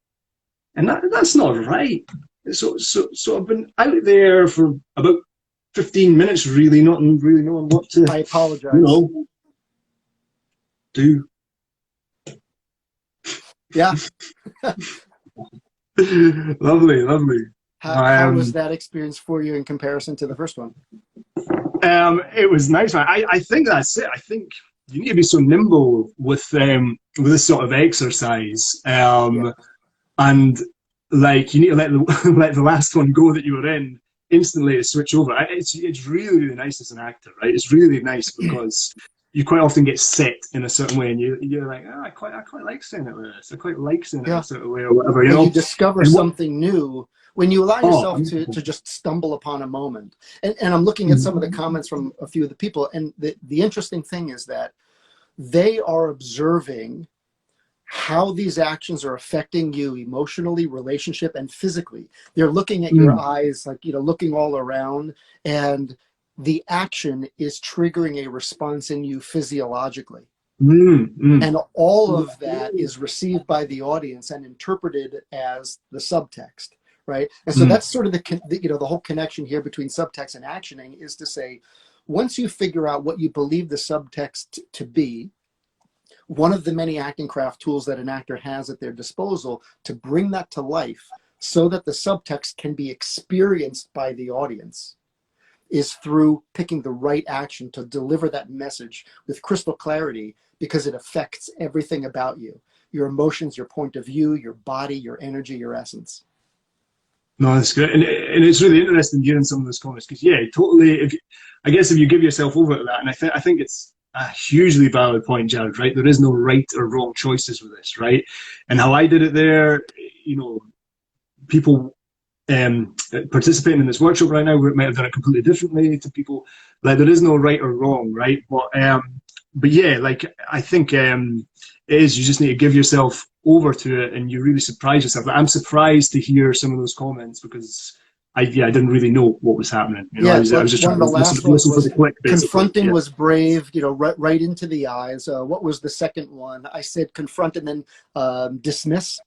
And that's not right. So I've been out there for about 15 minutes, really, not really knowing what to, I apologize. Do. Yeah. Lovely, lovely. How was that experience for you in comparison to the first one? It was nice, man. I think that's it. I think you need to be so nimble with this sort of exercise, and like you need to let the let the last one go that you were in instantly to switch over. It's really really nice as an actor, right? It's really nice because you quite often get set in a certain way, and you're like, oh, I quite like saying it like this. I quite like saying it in a certain way, or whatever. You know, you discover something new when you allow yourself to just stumble upon a moment. And I'm looking at some of the comments from a few of the people, and the interesting thing is that they are observing how these actions are affecting you emotionally, relationship, and physically. They're looking at your eyes, like, looking all around, and the action is triggering a response in you physiologically. And all of that is received by the audience and interpreted as the subtext, right? And so that's sort of the whole connection here between subtext and actioning, is to say, once you figure out what you believe the subtext to be, one of the many acting craft tools that an actor has at their disposal to bring that to life so that the subtext can be experienced by the audience is through picking the right action to deliver that message with crystal clarity, because it affects everything about you, your emotions, your point of view, your body, your energy, your essence. No, that's good. And it's really interesting hearing some of those comments, because totally, I guess if you give yourself over to that, and I think it's a hugely valid point, Jared, right? There is no right or wrong choices with this, right? And how I did it there, people participating in this workshop right now might have done it completely differently to people. Like, there is no right or wrong, right? But yeah, like, I think it is, you just need to give yourself over to it, and you really surprise yourself. Like, I'm surprised to hear some of those comments, because I didn't really know what was happening. I was just trying to listen for the click, basically. Confronting was brave, right into the eyes. What was the second one? I said confront and then dismiss.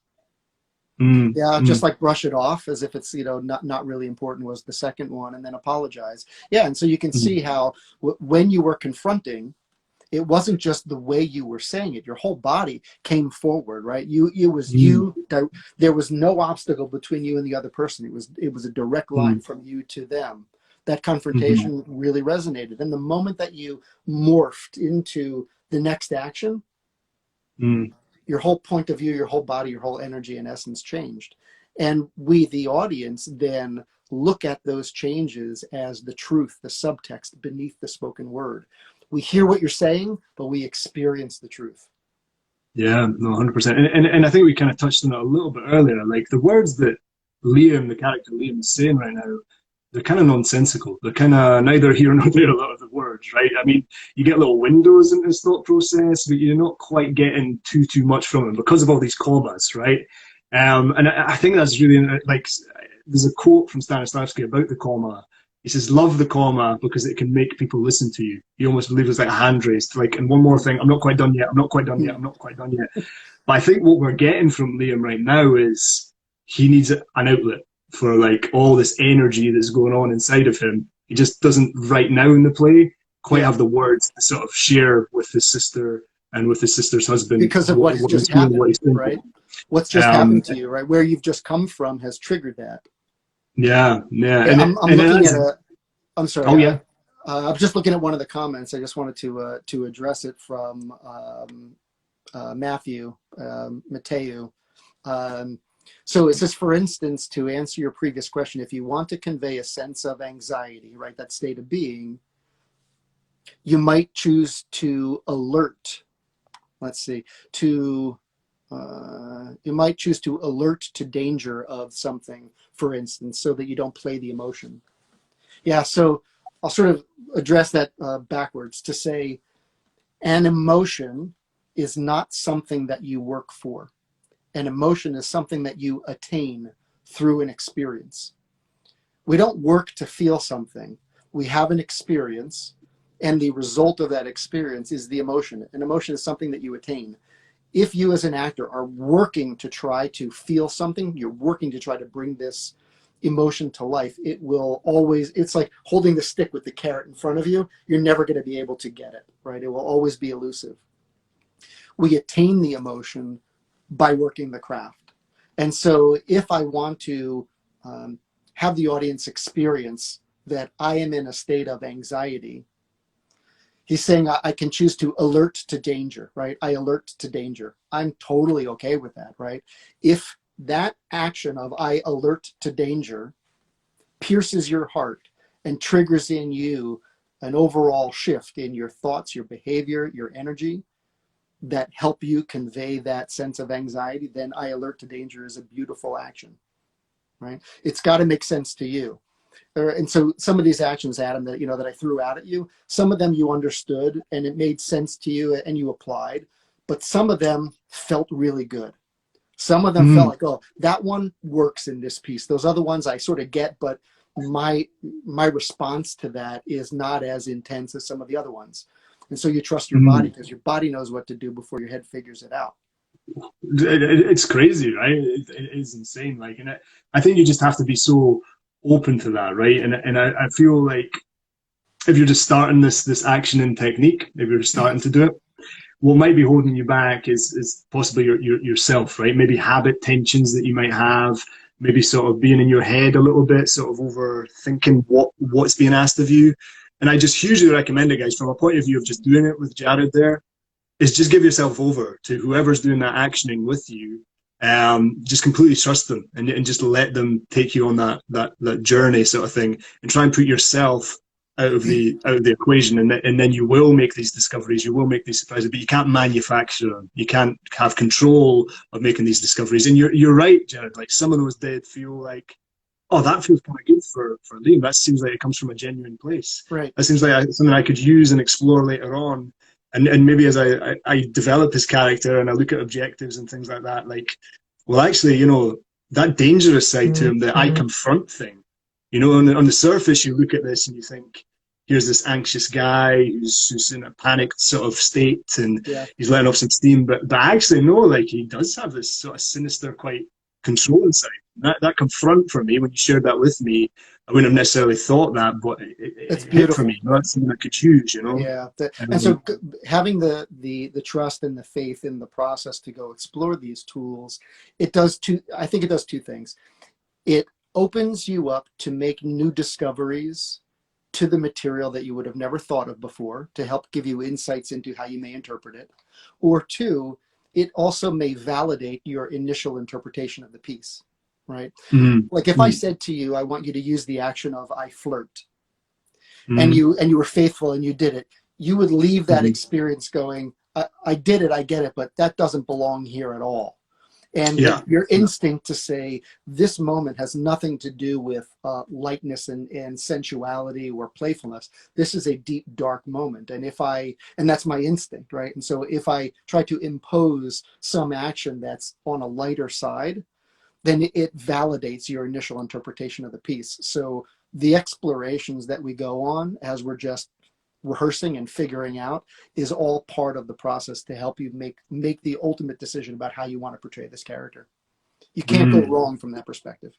Just like brush it off as if it's not really important was the second one, and then apologize. And so you can see how when you were confronting, it wasn't just the way you were saying it. Your whole body came forward, right? There was no obstacle between you and the other person. It was a direct line from you to them. That confrontation really resonated. And the moment that you morphed into the next action, your whole point of view, your whole body, your whole energy and essence changed. And we, the audience, then look at those changes as the truth, the subtext beneath the spoken word. We hear what you're saying, but we experience the truth. Yeah, no, 100%. And I think we kind of touched on it a little bit earlier. Like, the words that the character Liam, is saying right now, they're kind of nonsensical. They're kind of neither here nor there, a lot of the words, right? I mean, you get little windows into his thought process, but you're not quite getting too much from him because of all these commas, right? And I think that's really, like, there's a quote from Stanislavski about the comma. He says, love the comma because it can make people listen to you. You almost believe it's like a hand raised, like, and one more thing, I'm not quite done yet, I'm not quite done yet, I'm not quite done yet. But I think what we're getting from Liam right now is he needs an outlet for, like, all this energy that's going on inside of him. He just doesn't right now in the play quite have the words to sort of share with his sister and with his sister's husband. Because of what has just happened, right? What's just happened to you, right? Where you've just come from has triggered that. Yeah. I'm looking at I'm sorry. Oh, yeah. I'm just looking at one of the comments. I just wanted to address it from Matthew. So it says, for instance, to answer your previous question, if you want to convey a sense of anxiety, right, that state of being, you might choose to alert. You might choose to alert to danger of something, for instance, so that you don't play the emotion. Yeah, so I'll sort of address that backwards to say an emotion is not something that you work for. An emotion is something that you attain through an experience. We don't work to feel something. We have an experience, and the result of that experience is the emotion. An emotion is something that you attain. If you as an actor are working to try to feel something, you're working to try to bring this emotion to life, it will always, it's like holding the stick with the carrot in front of you. You're never going to be able to get it, right? It will always be elusive. We attain the emotion by working the craft. And so if I want to have the audience experience that I am in a state of anxiety, he's saying I can choose to alert to danger, right? I alert to danger. I'm totally okay with that, right? If that action of I alert to danger pierces your heart and triggers in you an overall shift in your thoughts, your behavior, your energy that help you convey that sense of anxiety, then I alert to danger is a beautiful action, right? It's got to make sense to you. And so some of these actions, Adam, that, that I threw out at you, some of them you understood and it made sense to you and you applied, but some of them felt really good. Some of them felt like, oh, that one works in this piece. Those other ones I sort of get, but my response to that is not as intense as some of the other ones. And so you trust your body because your body knows what to do before your head figures it out. It's crazy, right? It is insane. Like, and I think you just have to be so open to that, right? And I feel like if you're just starting this action and technique, if you're just starting to do it, what might be holding you back is possibly yourself, right? Maybe habit tensions that you might have, maybe sort of being in your head a little bit, sort of overthinking what's being asked of you. And I just hugely recommend it, guys, from a point of view of just doing it with Jared there, is just give yourself over to whoever's doing that actioning with you. Just completely trust them and just let them take you on that journey sort of thing, and try and put yourself out of the equation, and then you will make these discoveries, you will make these surprises, but you can't manufacture them. You can't have control of making these discoveries. And you're right, Jared, like some of those did feel like, oh, that feels kind of good for Liam. That seems like it comes from a genuine place. Right. That seems like something I could use and explore later on. And maybe as I develop his character and I look at objectives and things like that, like, well, actually, that dangerous side to him, that I confront thing, on the surface, you look at this and you think, here's this anxious guy who's in a panicked sort of state and he's letting off some steam, but actually, no, like he does have this sort of sinister, quite controlling side. That confront for me, when you shared that with me, I wouldn't have necessarily thought that, but it hit for me. That's something I could use, Yeah, and so having the trust and the faith in the process to go explore these tools, I think it does two things. It opens you up to make new discoveries to the material that you would have never thought of before, to help give you insights into how you may interpret it. Or two, it also may validate your initial interpretation of the piece, right? Like if I said to you, I want you to use the action of I flirt, and you were faithful and you did it, you would leave that experience going, I did it, I get it, but that doesn't belong here at all. And your instinct to say, this moment has nothing to do with lightness and sensuality or playfulness. This is a deep, dark moment. And that's my instinct, right? And so if I try to impose some action that's on a lighter side, then it validates your initial interpretation of the piece. So the explorations that we go on as we're just rehearsing and figuring out is all part of the process to help you make the ultimate decision about how you want to portray this character. You can't go wrong from that perspective.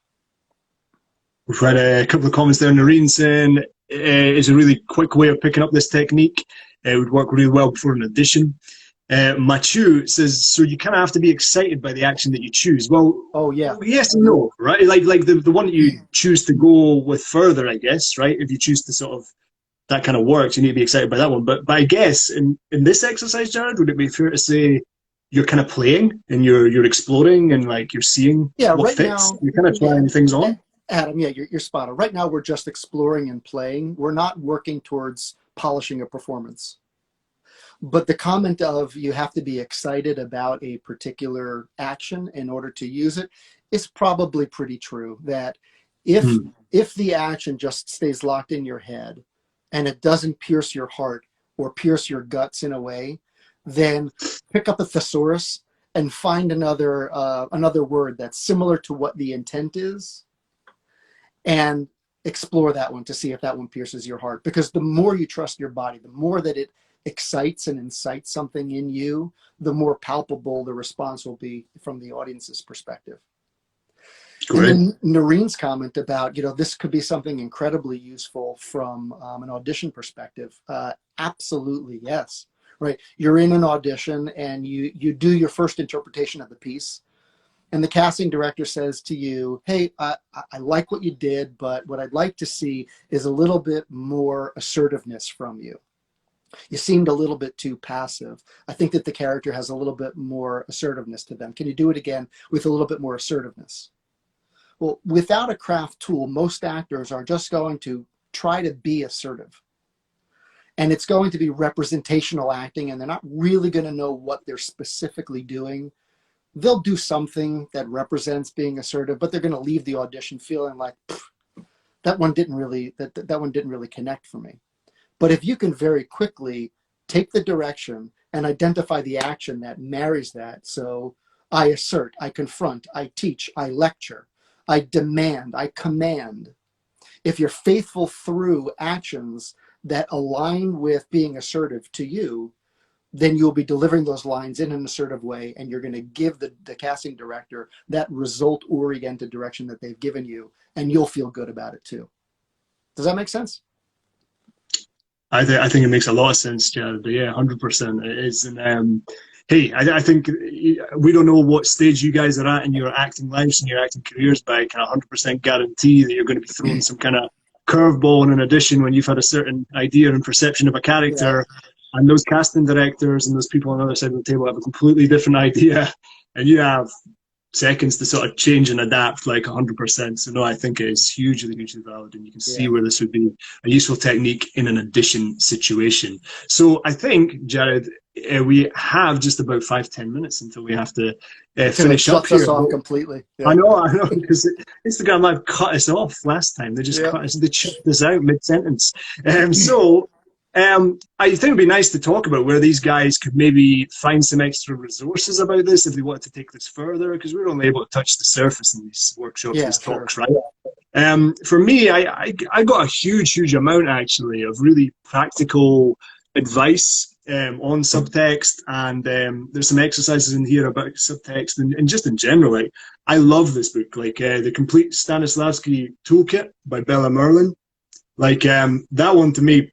We've had a couple of comments there. Noreen saying it's a really quick way of picking up this technique. It would work really well for an audition. Mathieu says, so you kind of have to be excited by the action that you choose. Well, yes and no, right? Like the one that you choose to go with further, I guess, right? If you choose to sort of, that kind of works, you need to be excited by that one. But I guess in this exercise, Jared, would it be fair to say you're kind of playing and you're exploring and like you're seeing what right fits? Now, you're kind of trying things on? Adam, you're spot on. Right now, we're just exploring and playing. We're not working towards polishing a performance. But the comment of you have to be excited about a particular action in order to use it is probably pretty true. That if the action just stays locked in your head and it doesn't pierce your heart or pierce your guts in a way, then pick up a thesaurus and find another word that's similar to what the intent is, and explore that one to see if that one pierces your heart. Because the more you trust your body, the more that it excites and incites something in you, the more palpable the response will be from the audience's perspective. And Great. then Noreen's comment about, this could be something incredibly useful from an audition perspective. Absolutely, yes. Right. You're in an audition and you do your first interpretation of the piece. And the casting director says to you, hey, I like what you did, but what I'd like to see is a little bit more assertiveness from you. You seemed a little bit too passive. I think that the character has a little bit more assertiveness to them. Can you do it again with a little bit more assertiveness? Well, without a craft tool, most actors are just going to try to be assertive. And it's going to be representational acting, and they're not really going to know what they're specifically doing. They'll do something that represents being assertive, but they're going to leave the audition feeling like that one didn't really connect for me. But if you can very quickly take the direction and identify the action that marries that, so I assert, I confront, I teach, I lecture, I demand, I command. If you're faithful through actions that align with being assertive to you, then you'll be delivering those lines in an assertive way, and you're going to give the casting director that result-oriented direction that they've given you, and you'll feel good about it too. Does that make sense? I think it makes a lot of sense, Jared. Yeah, 100% it is. And hey, I think we don't know what stage you guys are at in your acting lives and your acting careers, but I can 100% guarantee that you're going to be throwing some kind of curveball in an audition when you've had a certain idea and perception of a character, and those casting directors and those people on the other side of the table have a completely different idea, and you have seconds to sort of change and adapt like 100%. So no, I think it is hugely, hugely valid, and you can see where this would be a useful technique in an audition situation. So I think, Jared, we have just about 5-10 minutes until we have to finish up here. Shuts us off completely. Yeah. I know, because Instagram Live cut us off last time. They just cut us, they chopped us out mid-sentence. I think it'd be nice to talk about where these guys could maybe find some extra resources about this if they want to take this further, because we're only able to touch the surface in these workshops, these talks, right? For me, I got a huge amount actually of really practical advice on subtext, and there's some exercises in here about subtext and just in general. Like, I love this book, like the complete Stanislavski toolkit by Bella Merlin. Like that one to me.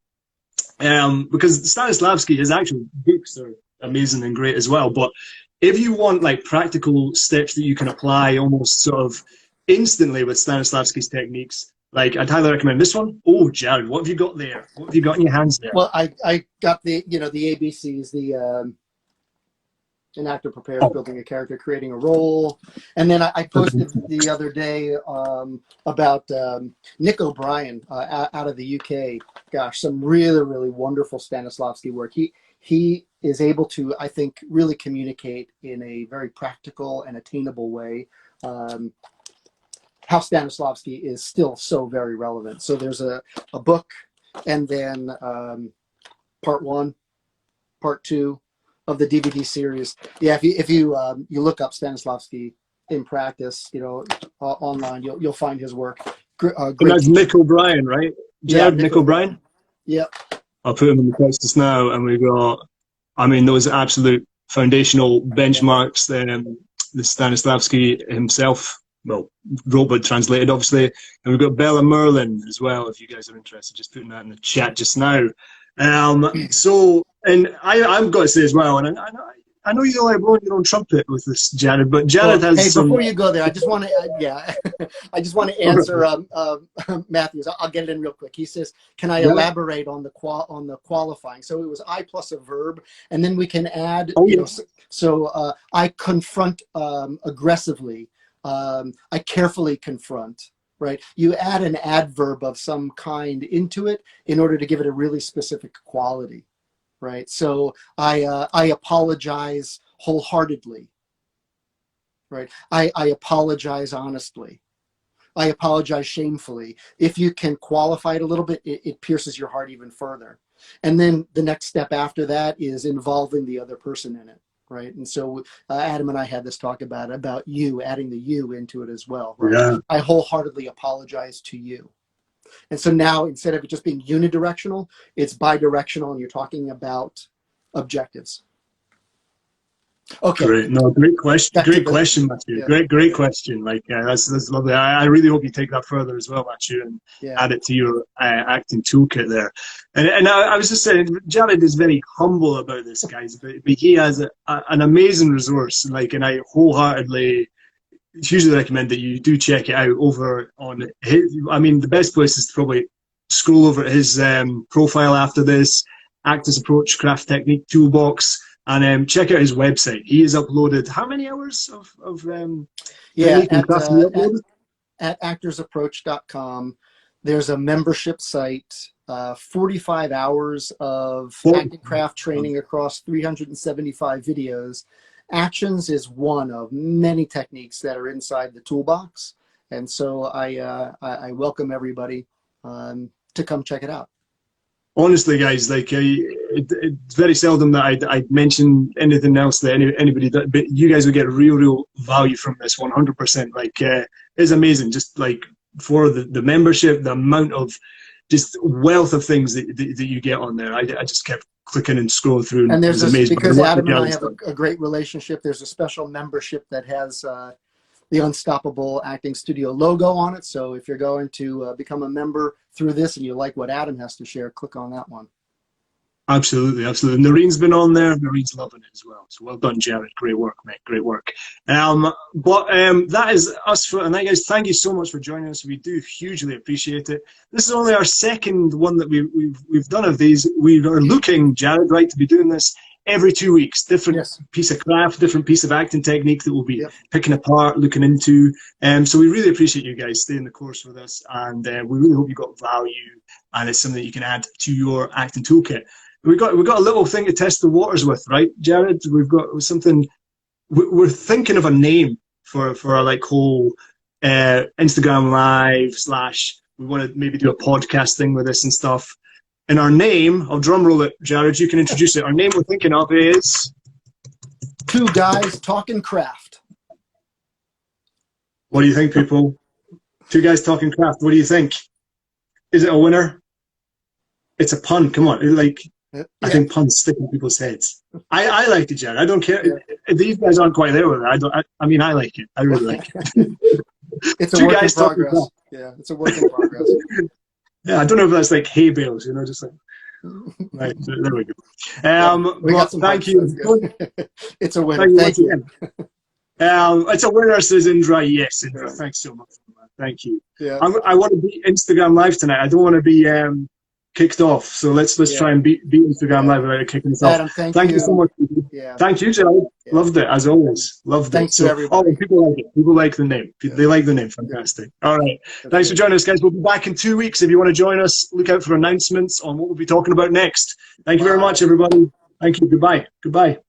Because Stanislavski, his actual books are amazing and great as well. But if you want like practical steps that you can apply almost sort of instantly with Stanislavski's techniques, like I'd highly recommend this one. Oh, Jared, what have you got there? What have you got in your hands there? Well, I got the the ABCs, the an actor prepares, building a character, creating a role. And then I posted the other day about Nick O'Brien out of the UK. Gosh, some really wonderful Stanislavski work. He is able to, I think, really communicate in a very practical and attainable way how Stanislavski is still so very relevant. So there's a book, and then part 1, part 2 of the DVD series. Yeah, if you look up Stanislavski in practice, online, you'll find his work. Great. And that's Nick O'Brien, right? Jared, Nick O'Brien? Yep. I'll put him in the text just now, and we've got, I mean, those absolute foundational benchmarks. The Stanislavski himself, well, wrote but translated, obviously. And we've got Bella Merlin as well, if you guys are interested, just putting that in the chat just now. And I've got to say as well, and I know you like blowing your own trumpet with this, Jared, but Jared has hey, some... before you go there, I just want to, I just want to answer Matthews. I'll get it in real quick. He says, "Can I elaborate on the qualifying?" So it was I plus a verb, and then we can add, so I confront aggressively. I carefully confront. Right, you add an adverb of some kind into it in order to give it a really specific quality. Right, so I apologize wholeheartedly. Right, I apologize honestly. I apologize shamefully. If you can qualify it a little bit, it pierces your heart even further. And then the next step after that is involving the other person in it. Right, and so Adam and I had this talk about you, adding the you into it as well. Right, I wholeheartedly apologize to you. And so now, instead of it just being unidirectional, it's bidirectional, and you're talking about objectives. Okay. Great. No, great question. Back to Great the- question, Matthew. Yeah. Great question. Like, that's lovely. I really hope you take that further as well, Matthew, and Yeah. add it to your acting toolkit there. And I was just saying, Jared is very humble about this, guys, but he has an amazing resource. Like, and I wholeheartedly, hugely recommend that you do check it out over on his. I mean, the best place is to probably scroll over at his profile after this, Actors Approach, Craft Technique, Toolbox. And check out his website. He has uploaded how many hours of Yeah, technique and craft he uploaded? at actorsapproach.com, there's a membership site, 45 hours of acting craft training across 375 videos. Actions is one of many techniques that are inside the toolbox. And so I welcome everybody to come check it out. Honestly, guys, like it's very seldom that I'd mention anything else that anybody does, but you guys will get real value from this 100%. Like, it's amazing. Just like for the membership, the amount of just wealth of things that you get on there. I just kept clicking and scrolling through, and there's amazing. Because Adam and I have a great relationship. There's a special membership that has the Unstoppable Acting Studio logo on it. So if you're going to become a member through this and you like what Adam has to share, click on that one. Absolutely. Noreen's been on there. Noreen's loving it as well. So well done, Jared. Great work, mate. Great work. That is us for tonight, guys. Thank you so much for joining us. We do hugely appreciate it. This is only our second one that we've done of these. We are looking, Jared, right, to be doing this every 2 weeks. Different piece of craft, different piece of acting technique that we'll be picking apart, looking into. So we really appreciate you guys staying the course with us, and we really hope you got value, and it's something that you can add to your acting toolkit. We've got a little thing to test the waters with, right, Jared? We've got something. We're thinking of a name for our like whole Instagram live / we want to maybe do a podcast thing with this and stuff. And our name, I'll drum roll it, Jared. You can introduce it. Our name we're thinking of is Two Guys Talking Craft. What do you think, people? Two Guys Talking Craft. What do you think? Is it a winner? It's a pun. Come on, like. I think puns stick in people's heads. I like it, Jared. I don't care. These guys aren't quite there with it. I mean, I like it. I really like it. It's a work in progress. Yeah, it's a work in progress. Yeah, I don't know if that's like hay bales, just like. Right, there we go. We got some thank you. It's a winner. Thank you. It's a winner, says Indra. Yes, Indra. Thanks so much. Thank you. Yeah. I want to be Instagram live tonight. I don't want to be kicked off, so let's try and beat Instagram live without kicking us off. Adam, thank you so much. Thank you, Jared. Loved it as always. Loved Thanks it. to everybody. People like it. People like the name. They like the name. Fantastic. All right. Thanks for joining us, guys. We'll be back in 2 weeks. If you want to join us, look out for announcements on what we'll be talking about next. Thank you very much, everybody. Thank you. Goodbye.